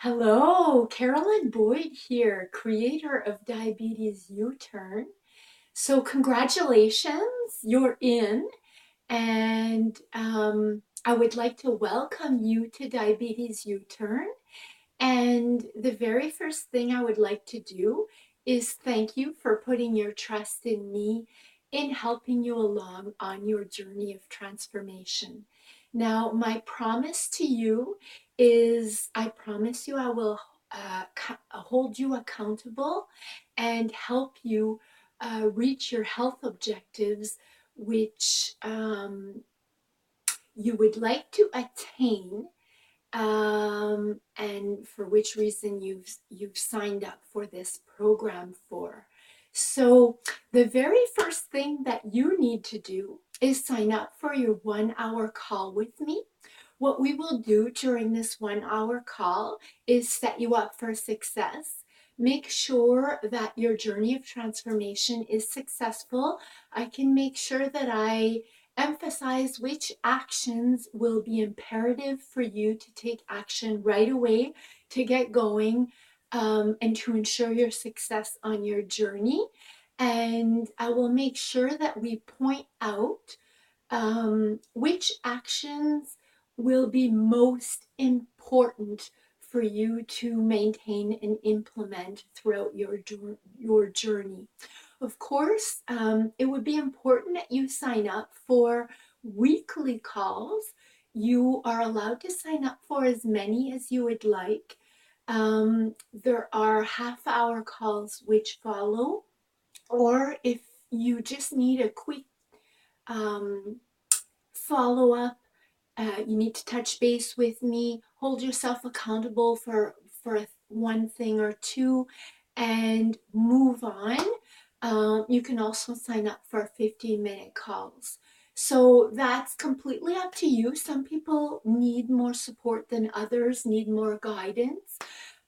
Hello, Carolyn Boyd here, creator of Diabetes U-Turn. So, congratulations, you're in, and I would like to welcome you to Diabetes U-Turn. And the very first thing I would like to do is thank you for putting your trust in me in helping you along on your journey of transformation. Now, my promise to you is I promise you I will hold you accountable and help you reach your health objectives, which you would like to attain, and for which reason you've signed up for this program for. So the very first thing that you need to do is sign up for your 1 hour call with me. What we will do during this 1 hour call is set you up for success. Make sure that your journey of transformation is successful. I can make sure that I emphasize which actions will be imperative for you to take action right away to get going, and to ensure your success on your journey. And I will make sure that we point out which actions will be most important for you to maintain and implement throughout your journey. Of course, it would be important that you sign up for weekly calls. You are allowed to sign up for as many as you would like. There are half-hour calls which follow, or if you just need a quick um, follow up, you need to touch base with me, hold yourself accountable for one thing or two, and move on. You can also sign up for 15-minute calls. So that's completely up to you. Some people need more support than others, need more guidance.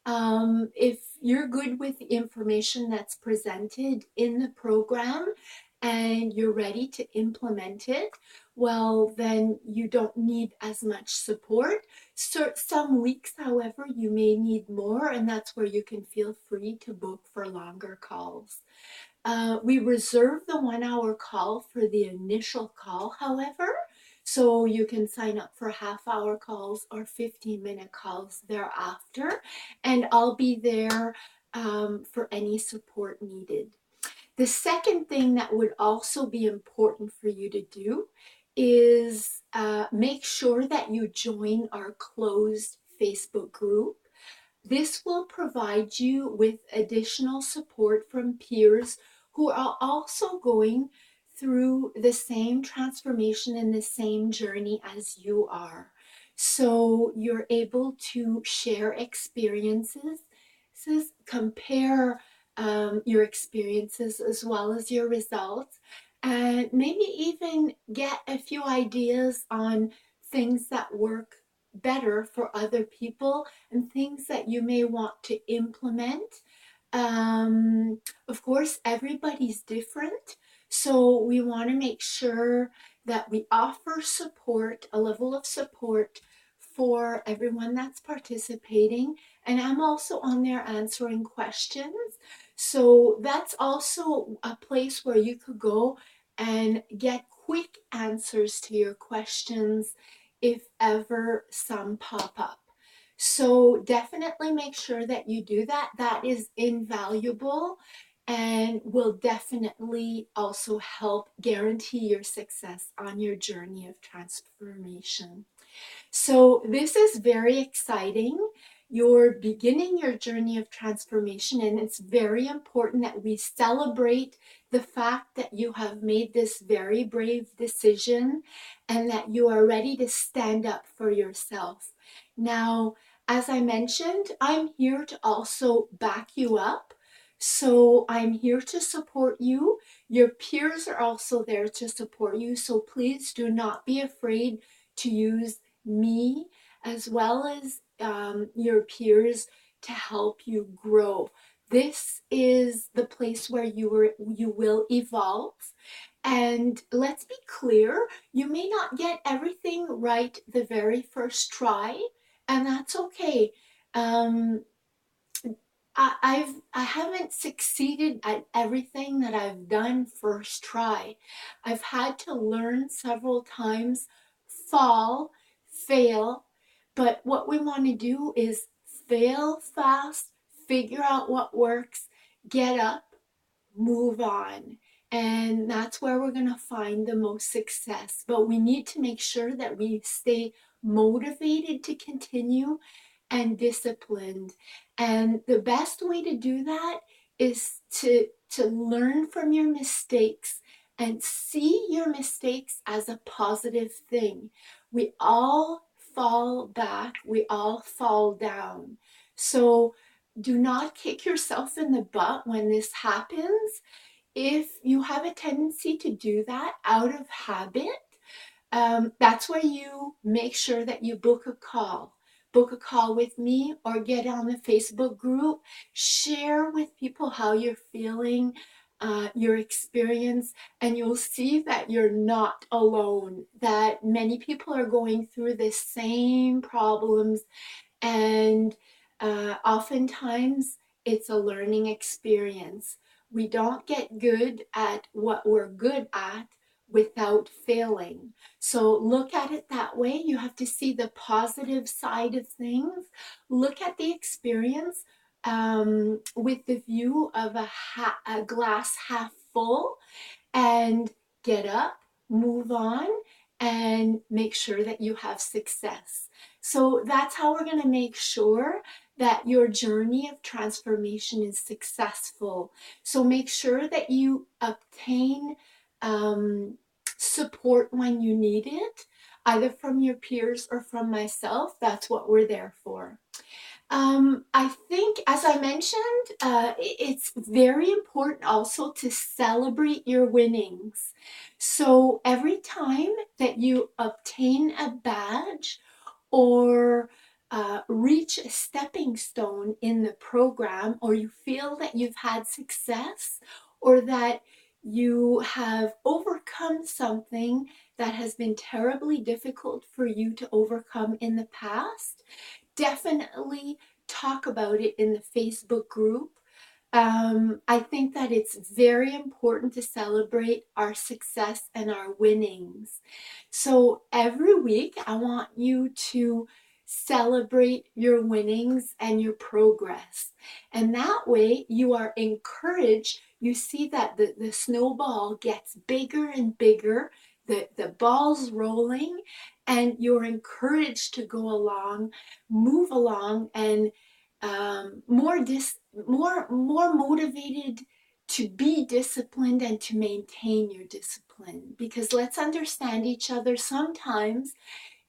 If you're good with the information that's presented in the program and you're ready to implement it, well, then you don't need as much support. So some weeks, however, you may need more, and that's where you can feel free to book for longer calls. We reserve the 1 hour call for the initial call, however, so you can sign up for half-hour calls or 15-minute calls thereafter, and I'll be there for any support needed. The second thing that would also be important for you to do is make sure that you join our closed Facebook group. This will provide you with additional support from peers who are also going through the same transformation and the same journey as you are. So you're able to share experiences, compare your experiences as well as your results, and maybe even get a few ideas on things that work better for other people and things that you may want to implement. Of course, everybody's different, so we want to make sure that we offer support, a level of support for everyone that's participating. And I'm also on there answering questions. So that's also a place where you could go and get quick answers to your questions if ever some pop up. So definitely make sure that you do that. That is invaluable and will definitely also help guarantee your success on your journey of transformation. So this is very exciting. You're beginning your journey of transformation, and it's very important that we celebrate the fact that you have made this very brave decision and that you are ready to stand up for yourself. Now, as I mentioned, I'm here to also back you up. So I'm here to support you. Your peers are also there to support you. So please do not be afraid to use me as well as your peers to help you grow. This is the place where you will evolve. And let's be clear, you may not get everything right the very first try, and that's okay. Um, I haven't succeeded at everything that I've done first try. I've had to learn several times, fall, fail, but what we want to do is fail fast, figure out what works, get up, move on. And that's where we're going to find the most success. But we need to make sure that we stay motivated to continue and disciplined. And the best way to do that is to learn from your mistakes and see your mistakes as a positive thing. We all fall back, we all fall down. So do not kick yourself in the butt when this happens. If you have a tendency to do that out of habit, that's where you make sure that you book a call. Book a call with me or get on the Facebook group. Share with people how you're feeling, your experience, and you'll see that you're not alone, that many people are going through the same problems, and oftentimes it's a learning experience. We don't get good at what we're good at without failing. So look at it that way. You have to see the positive side of things. Look at the experience with the view of a glass half full, and get up, move on, and make sure that you have success. So that's how we're going to make sure that your journey of transformation is successful. So make sure that you obtain support when you need it, either from your peers or from myself. That's what we're there for. I think, as I mentioned, it's very important also to celebrate your winnings. So every time that you obtain a badge or reach a stepping stone in the program, or you feel that you've had success, or that you have overcome something that has been terribly difficult for you to overcome in the past, definitely talk about it in the Facebook group. I think that it's very important to celebrate our success and our winnings. So every week, I want you to celebrate your winnings and your progress. And that way, you are encouraged. You see that the snowball gets bigger and bigger, the ball's rolling, and you're encouraged to go along, move along, and more motivated to be disciplined and to maintain your discipline. Because let's understand each other, sometimes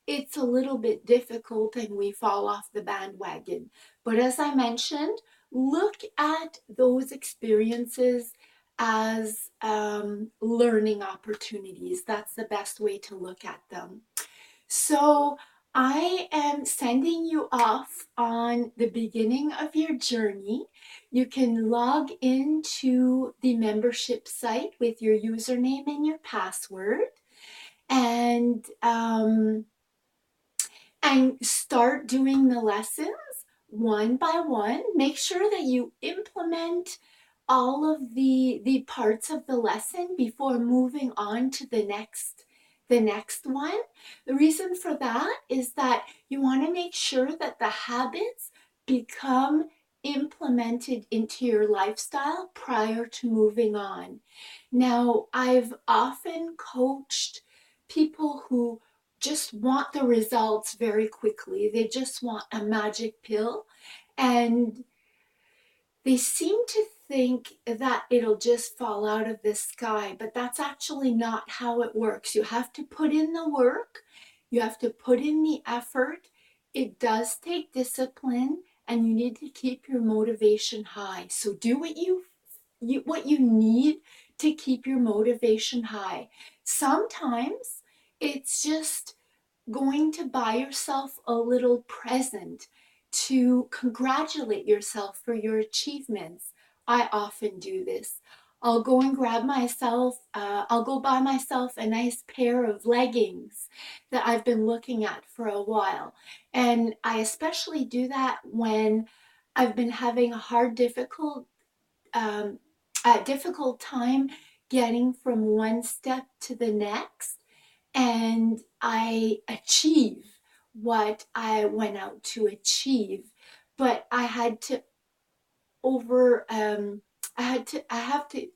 it's a little bit difficult and we fall off the bandwagon. But as I mentioned, look at those experiences as learning opportunities. That's the best way to look at them. So I am sending you off on the beginning of your journey. You can log into the membership site with your username and your password, and start doing the lessons one by one. Make sure that you implement all of the parts of the lesson before moving on to the next one. The reason for that is that you want to make sure that the habits become implemented into your lifestyle prior to moving on. Now, I've often coached people who just want the results very quickly. They just want a magic pill, and they seem to think that it'll just fall out of the sky, but that's actually not how it works. You have to put in the work, you have to put in the effort. It does take discipline, and you need to keep your motivation high. So do what you need to keep your motivation high. Sometimes it's just going to buy yourself a little present to congratulate yourself for your achievements. I often do this. I'll go and grab myself, I'll go buy myself a nice pair of leggings that I've been looking at for a while. And I especially do that when I've been having a um, difficult time getting from one step to the next, and I achieve what I went out to achieve. But I had to over I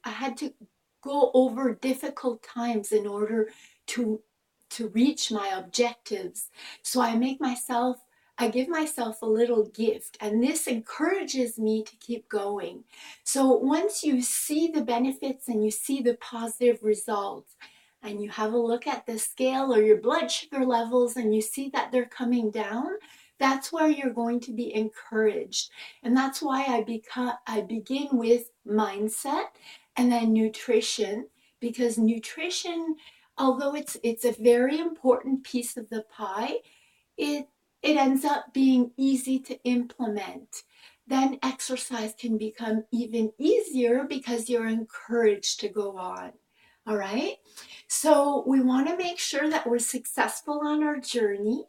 had to go over difficult times in order to reach my objectives. So I give myself a little gift, and this encourages me to keep going. So once you see the benefits and you see the positive results, and you have a look at the scale or your blood sugar levels and you see that they're coming down, that's where you're going to be encouraged. And that's why I begin with mindset and then nutrition, because nutrition, although it's a very important piece of the pie, it it ends up being easy to implement. Then exercise can become even easier because you're encouraged to go on. All right. So we want to make sure that we're successful on our journey.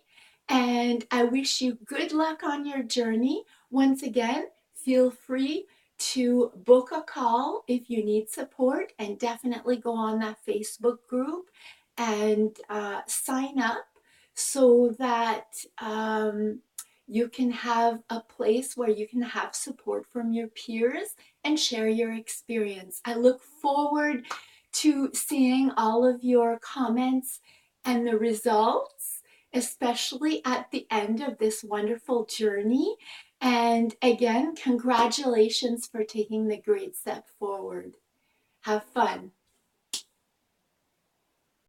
And I wish you good luck on your journey. Once again, feel free to book a call if you need support, and definitely go on that Facebook group and sign up so that you can have a place where you can have support from your peers and share your experience. I look forward to seeing all of your comments and the results, especially at the end of this wonderful journey. And again, congratulations for taking the great step forward. Have fun.